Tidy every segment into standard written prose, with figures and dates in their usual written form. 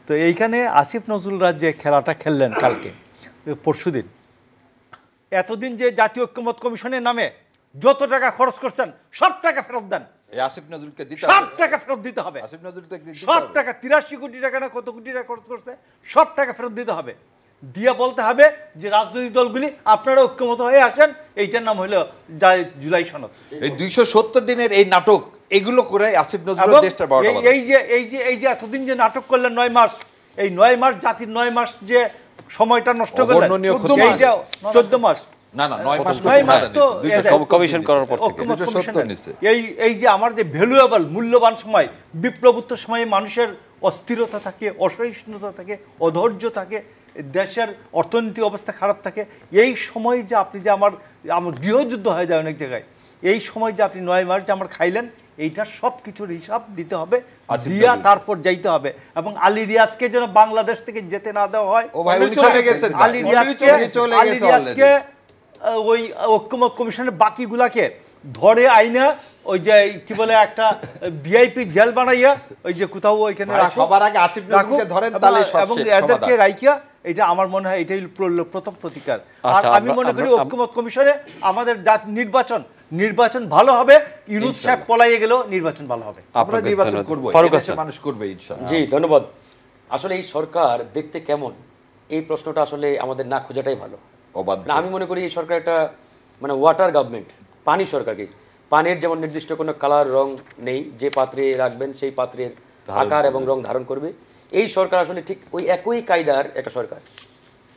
তো এইখানে আসিফ নজরুলরা যে খেলাটা খেললেন কালকে পরশুদিন, এতদিন যে জাতীয় ঐক্যমত্য কমিশনের নামে যত টাকা খরচ করছেন সব টাকা ফেরত দেন। আসিফ নজরুলকে দিতে সব টাকা ফেরত দিতে হবে। আসিফ নজরুলকে সব টাকা 83 কোটি টাকা না কত কোটি টাকা খরচ করছে, সব টাকা ফেরত দিতে হবে। দিয়ে বলতে হবে যে রাজনৈতিক দলগুলি আপনারা ঐক্যমত হয়ে আসেন, এইটার নাম হলো জুলাই সনদ। এই 270 দিনের এই নাটক এগুলো করে আসিফ নজরুল দেশটা বড় এই যে এতদিন যে নাটক করলেন 9 মাস, এই 9 মাস জাতির 9 মাস যে সময়টা নষ্ট করলেন, 14 মাস না না 9 মাস তো কমিশন করার পর এই যে আমার যে ভ্যালুয়েবল মূল্যবান সময়, বিপ্লবোত্তর সময়ে মানুষের অস্থিরতা থাকে, অসহিষ্ণুতা থাকে, অধৈর্য থাকে, দেশের অর্থনৈতিক অবস্থা খারাপ থাকে, এই সময় যে আপনি যে আমার গৃহযুদ্ধ হয়ে যায় অনেক জায়গায়, এই সময় যে আপনি 9 মাস যে আমার খাইলেন, এইটার সব কিছুর হিসাব দিতে হবে, দিয়া তারপর যাইতে হবে। এবং আলী রিয়াজকে যেন বাংলাদেশ থেকে যেতে না দেওয়া হয়। আলী রিয়াজকে ওই ঐক্যমত কমিশনের বাকিগুলাকে ধরে আইনা ওই যে কি বলে একটা ভিআইপি জেল বানাইয়া ওই যে কোথাও ওইখানে সবার আগে আসিফ নজরুলকে ধরেন, তাহলে এবং এদেরকে রাইখিয়া, এটা আমার মনে হয় এটাই প্রথম প্রতিকার। আর আমি মনে করি ঐক্যমত কমিশনে আমাদের নির্বাচন ভালো হবে। ইউনূস সাহেব পলাইয়ে গেলেও নির্বাচন ভালো হবে, আমরা নির্বাচন করব, দেশের মানুষ করবে ইনশাআল্লাহ। জি ধন্যবাদ। আসলে এই সরকার দেখতে কেমন, এই প্রশ্নটা আসলে আমাদের না খোঁজাটাই ভালো। না, আমি মনে করি এই সরকার একটা মানে ওয়াটার গভর্নমেন্ট, পানি সরকারকে। পানির যেমন নির্দিষ্ট কোনো কালার রং নেই, যে পাত্রে রাখবেন সেই পাত্রের আকার এবং রং ধারণ করবে। এই সরকার আসলে ঠিক ওই একই কায়দার একটা সরকার।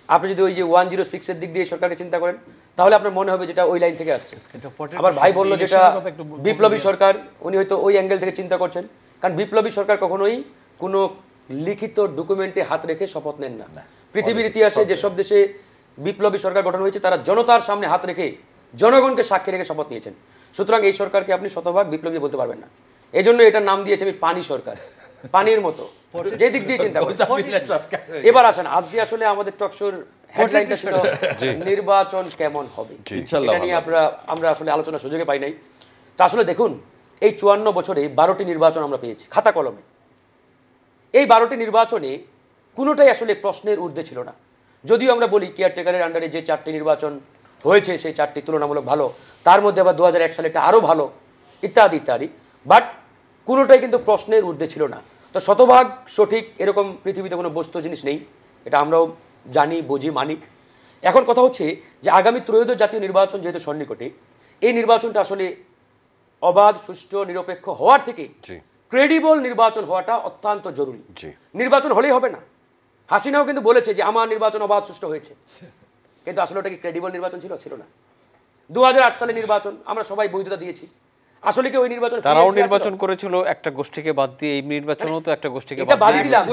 আপনি যদি ওই যে 106-এর দিক দিয়ে সরকারকে চিন্তা করেন, তাহলে আপনার মনে হবে যেটা ওই লাইন থেকে আসছে। আবার ভাই বললো যেটা বিপ্লবী সরকার, উনি হয়তো ওই অ্যাঙ্গেল থেকে চিন্তা করছেন। কারণ বিপ্লবী সরকার কখনোই কোনো লিখিত ডকুমেন্টে হাত রেখে শপথ নেন না। পৃথিবীর ইতিহাসে যেসব দেশে বিপ্লবী সরকার গঠন হয়েছে, তারা জনতার সামনে হাত রেখে জনগণকে সাক্ষী রেখে শপথ নিয়েছেন। সুতরাং এই সরকারকে আপনি শতভাগ বিপ্লবী বলতে পারবেন না। এই জন্য এটার নাম দিয়েছে আমি পানি সরকার, পানির মতো, যে দিক দিয়ে চিন্তা করি। এবার আসেন, আজকে আসলে আমাদের টকশোর হেডলাইনটা ছিল নির্বাচন কেমন হবে, এটা নিয়ে আমরা আসলে আলোচনার সুযোগে পাই নাই। তা আসলে দেখুন, এই 54 বছরে 12টি নির্বাচন আমরা পেয়েছি খাতা কলমে। এই 12টি নির্বাচনে কোনোটাই আসলে প্রশ্নের ঊর্ধ্বে ছিল না। যদিও আমরা বলি কেয়ারটেকারের আন্ডারে যে 4টি নির্বাচন হয়েছে সেই 4টি তুলনামূলক ভালো, তার মধ্যে আবার 2001 সালেটা আরও ভালো, ইত্যাদি ইত্যাদি, বাট কোনোটাই কিন্তু প্রশ্নের ঊর্ধ্বে ছিল না। তো শতভাগ সঠিক এরকম পৃথিবীতে কোনো বস্তু জিনিস নেই, এটা আমরাও জানি, বুঝি, মানি। এখন কথা হচ্ছে যে আগামী ত্রয়োদশ জাতীয় নির্বাচন যেহেতু সন্নিকটে, এই নির্বাচনটা আসলে অবাধ, সুষ্ঠু, নিরপেক্ষ হওয়ার থেকে ক্রেডিবল নির্বাচন হওয়াটা অত্যন্ত জরুরি। নির্বাচন হলেই হবে না। হাসিনাও কিন্তু বলেছে যে আমার নির্বাচন অবাধ, সুষ্ঠু হয়েছে, কিন্তু আসলে ওটা কি ক্রেডিবল নির্বাচন ছিল না। 2008 সালে নির্বাচন আমরা সবাই বৈধতা দিয়েছি, আসলে কি ওই নির্বাচন তারাও নির্বাচন করেছিল একটা গোষ্ঠীকে বাদ দিয়ে, এই নির্বাচনও তো একটা গোষ্ঠীকে বাদ দিলাম।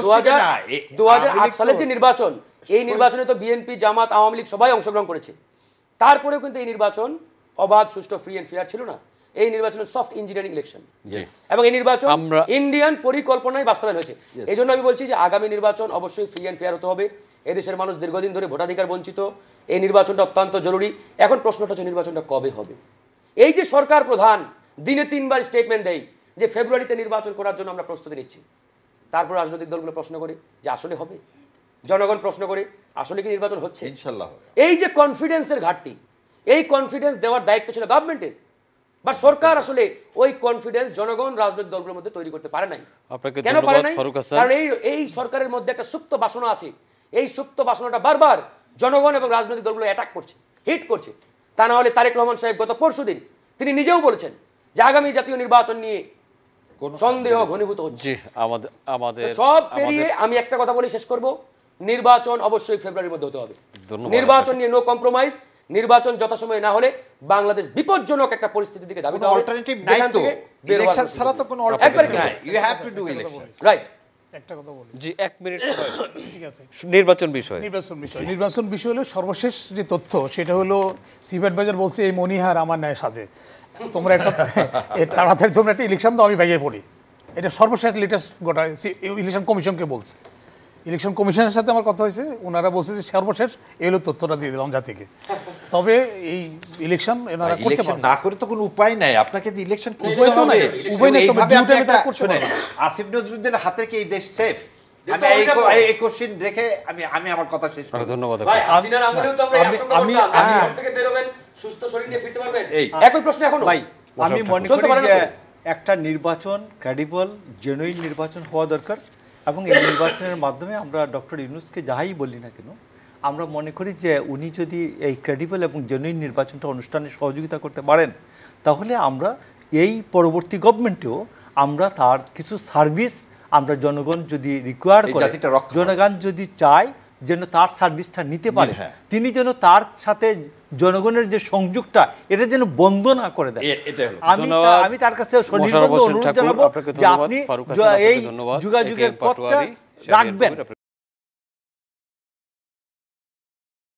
2008 সালের যে নির্বাচন, এই নির্বাচনে তো বিএনপি, জামাত, আওয়ামী লীগ সবাই অংশগ্রহণ করেছে। তারপরেও কিন্তু এই নির্বাচন অবাধ, সুষ্ঠু, ফ্রি এন্ড ফেয়ার ছিল না। এই নির্বাচন সফট ইঞ্জিনিয়ারিং ইলেকশন, এবং এই নির্বাচন ইন্ডিয়ান পরিকল্পনায় বাস্তবায়ন হয়েছে। এই জন্য আমি বলছি যে আগামী নির্বাচন অবশ্যই ফ্রি এন্ড ফেয়ার হতে হবে। এদেশের মানুষ দীর্ঘদিন ধরে ভোটাধিকার বঞ্চিত, এই নির্বাচনটা অত্যন্ত জরুরি। এখন প্রশ্নটা হচ্ছে নির্বাচনটা কবে হবে। এই যে সরকার প্রধান দিনে 3 বার স্টেটমেন্ট দেয় যে ফেব্রুয়ারিতে নির্বাচন করার জন্য আমরা প্রস্তুতি নিচ্ছি, তারপর রাজনৈতিক দলগুলো প্রশ্ন করে যে আসলে হবে, জনগণ প্রশ্ন করে আসলে কি নির্বাচন হচ্ছে, ইনশাআল্লাহ। এই যে কনফিডেন্সের ঘাটতি, এই কনফিডেন্স দেওয়ার দায়িত্ব ছিল গভর্নমেন্টের, বা সরকার আসলে ওই কনফিডেন্স জনগণ রাজনৈতিক দলগুলোর মধ্যে তৈরি করতে পারে নাই। কেন পারে নাই? কারণ এই সরকারের মধ্যে একটা সুপ্ত বাসনা আছে। এই সুপ্ত বাসনাটা বারবার জনগণ এবং রাজনৈতিক দলগুলো অ্যাটাক করছে, হিট করছে। তা না হলে তারেক রহমান সাহেব গত পরশুদিন তিনি নিজেও বলেছেন যে আগামী জাতীয় নির্বাচন নিয়ে সন্দেহ ঘনীভূত হচ্ছে। আমাদের সব পেরিয়ে আমি একটা কথা বলে শেষ করব, নির্বাচন অবশ্যই ফেব্রুয়ারির মধ্যে হতে হবে। নির্বাচন নিয়ে নো কম্প্রোমাইজ। নির্বাচন যথাসময়ে না হলে বাংলাদেশ বিপজ্জনক একটা পরিস্থিতির দিকে ধাবিত হবে। অল্টারনেটিভ নাই তো, ইলেকশন ছাড়া তো কোনো অল্টারনেটিভ নাই। You have to do election, right. একটা কথা বলি, জি 1 মিনিট। ঠিক আছে, নির্বাচন বিষয় হলো সর্বশেষ যে তথ্য, সেটা হলো সিভেট বাজার বলছে এই মনিহার আমার ন্যায় সাজে। তোমরা একটা তাড়াতাড়ি তোমরা একটা ইলেকশন দাও, আমি ভেঙে পড়ি। এটা সর্বশেষ লেটেস্ট গোটা ইলেকশন কমিশনকে বলছে। ইলেকশন কমিশনের সাথে আমার কথা হয়েছে, ওনারা বলছে যে সর্বশেষ এই হলো তথ্যটা দিয়ে দিলাম জাতিকে। তবে এই ইলেকশন এনারা করতে পারবে না, করে তো কোনো উপায় নাই। আপনাকে ইলেকশন করতে হবে, উপায় নাই। তবে আসিফ নজরুলদের হাতে কি এই দেশ সেফ? আমি এই কোশ্চেন রেখে আমি আমার কথা শেষ করব। ধন্যবাদ। ভাই হাসিনার আমলেও তো আমরা এই আশঙ্কা করতাম, ঘর থেকে বের হবেন সুস্থ শরীর নিয়ে ফিরতে পারবেন, একই প্রশ্ন এখনো ভাই আমি মনে চলতে করি পারে না যে তো? একটা নির্বাচন ক্রেডিবল জেনুইন নির্বাচন হওয়া দরকার এবং এই নির্বাচনের মাধ্যমে আমরা ডক্টর ইউনূসকে যাই বলি না কেন আমরা মনে করি যে উনি যদি এই ক্রেডিবল এবং জেনুইন নির্বাচনটা অনুষ্ঠানে সহযোগিতা করতে পারেন তাহলে আমরা এই পরবর্তী গভর্নমেন্টেও আমরা তার কিছু সার্ভিস আমরা জনগণ যদি রিকোয়ার এই করে জাতিটা রক্ষা করে। জনগণ যদি চায় যেন তার সার্ভিসটা নিতে পারে হ্যাঁ। তিনি যেন তার সাথে জনগণের যে সংযোগটা এটা যেন বন্ধ না করে দেয় এটাই হলো। আমি তার কাছে মোশাররফ সনির্বন্ধ হোসেন অনুরোধ ঠাকুর, জানাবো আপনাকে যে ধন্যবাদ। আপনি ফারুক হাসান, আপনাকে এই ধন্যবাদ। যোগাযোগের একে এম পথটা পাটোয়ারি, শাহরিয়ার রাখবেন কবির,